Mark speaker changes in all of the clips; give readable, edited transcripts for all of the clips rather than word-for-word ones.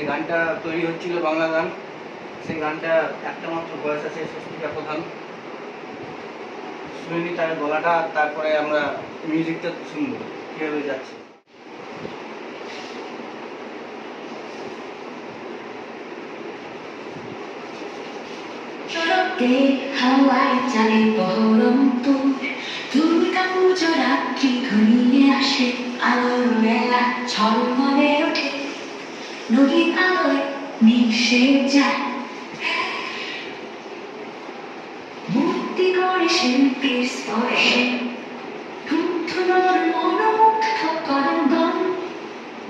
Speaker 1: যে গানটা তৈরি হচ্ছিল বাংলা গান, সেই গানটা একটা মাত্র ভয়েস আছে স্বস্তিকা প্রধান, শুনিনি তার গলাটা, তারপরে আমরা মিউজিকটা শুনবো কীভাবে যাচ্ছে।
Speaker 2: হাওয়ায় চালে বহরমপুর, দুর্গা পুজো রাত্রি ঘনিয়ে আসে, আলোর মেলা ঝলমলে ওঠে, নদীর আলোয় মিশে যায়, মূর্তি গড়ে শিল্পীর স্পর্শে, ধুন্ধুনোর মনোমুগ্ধ করন্দন,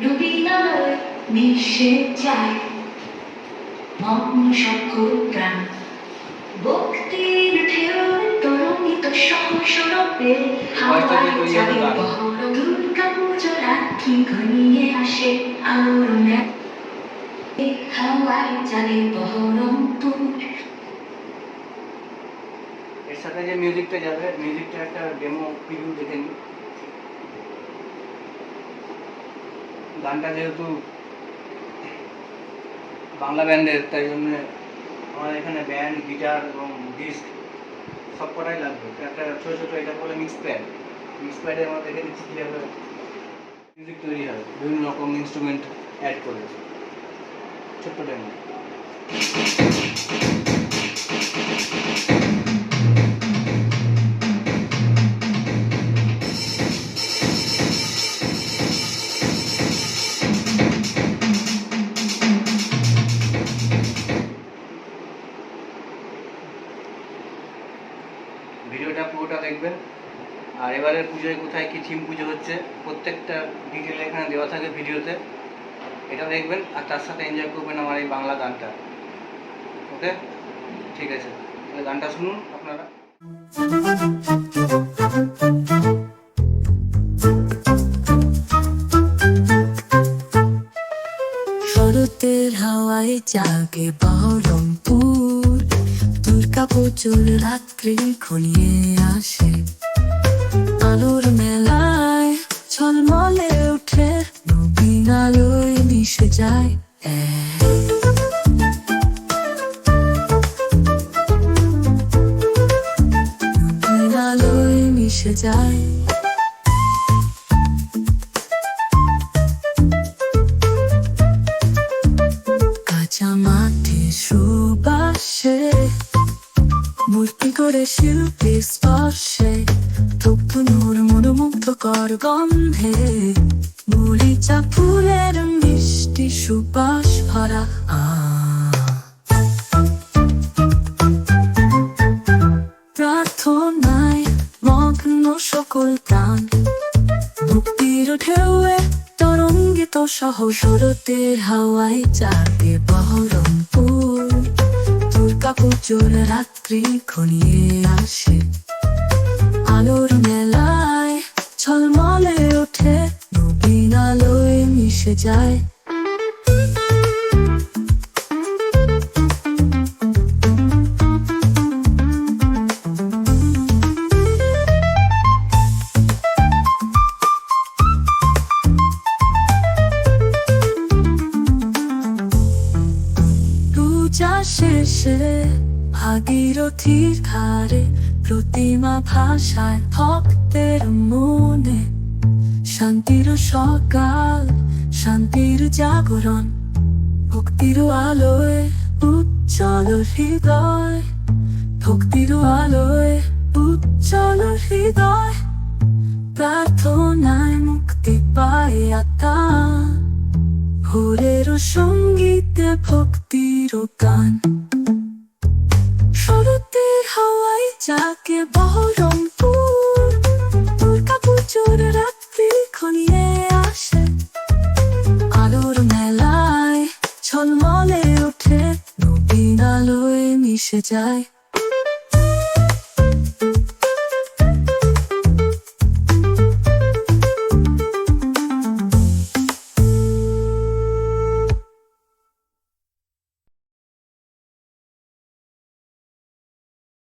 Speaker 2: নদীর আলোয় মিশে যায়, মগ্ন সকল প্রাণ, ভক্তির ঢেউ তরঙ্গিত সহস্ররূপে, হাওয়ায় চালে বহরমপুর, দুর্গা পুজো রাত্রি ঘনিয়ে আসে, আলোর মেলা হাওয়ায় চালে বহরমপুর।
Speaker 1: এর সাথে যে মিউজিকটা যাবে, মিউজিকটা একটা ডেমো প্রিভিউ দেখে নিই। গানটা যেহেতু বাংলা ব্যান্ডের, তাই জন্য আমাদের এখানে ব্যান্ড, গিটার এবং ডিস্ক সব কটাই লাগবে। একটা ছোটো ছোটো এটা বলে মিক্স প্যাডে আমরা দেখে দিচ্ছি কীভাবে মিউজিক তৈরি হয় বিভিন্ন রকম ইনস্ট্রুমেন্ট অ্যাড করে, ছোট্ট ডেমো। ভিডিওটা পুরোটা দেখবেন। আর এবারের পুজোয় কোথায় কী থিম পুজো হচ্ছে প্রত্যেকটা ডিটেল এখানে দেওয়া থাকে ভিডিওতে, এটা দেখবেন আর তার সাথে এনজয় করবেন আমার এই বাংলা গানটা। ওকে, ঠিক আছে, তাহলে গানটা শুনুন আপনারা।
Speaker 2: শরতের হাওয়ায় জাগে বহরমপুর, দুর্গা পুজোর রাত্রি ঘনিয়ে আসে, আলোর মেলায় ঝলমলে ওঠে, নবীন আলোয় মিশে যায়, নবীন আলোয় মিশে যায়। কাঁচা মাটি সুবাসে, মূর্তি করে শিল্পীর স্পর্শে, ধূপধুনোর মনোমুগ্ধকর গন্ধে, মরিচা ফুলের মিষ্টি সুবাস ভরা, প্রার্থনায় মগ্ন সকল প্রাণ, ভক্তির ঢেউয়ে তরঙ্গিত শরতের হাওয়ায় জাগে বহরমপুর, দুর্গা পুজোর রাত্রি ঘনিয়ে আসে, আলোর মেলায় ঝলমলে ওঠে, নবীন আলোয় মিশে যায়। পূজা শেষে ভাগীরথীর ধারে, প্রতিমা ভাষায় ভক্তের মনে, শান্তির সকাল, শান্তির জাগরণ, ভক্তির আলোয় উজ্জ্বল হৃদয়, ভক্তির আলোয় উজ্জ্বল হৃদয়, প্রার্থনায় মুক্তি পায় আত্মা, ভোরের সঙ্গীতে ভক্তির গান। শরতের হাওয়ায় জাগে বহরমপুর, দুর্গা পুজোর রাত্রি ঘনিয়ে আসে, আলোর মেলায় ঝলমলে ওঠে, নবীন আলোয় মিশে যায়।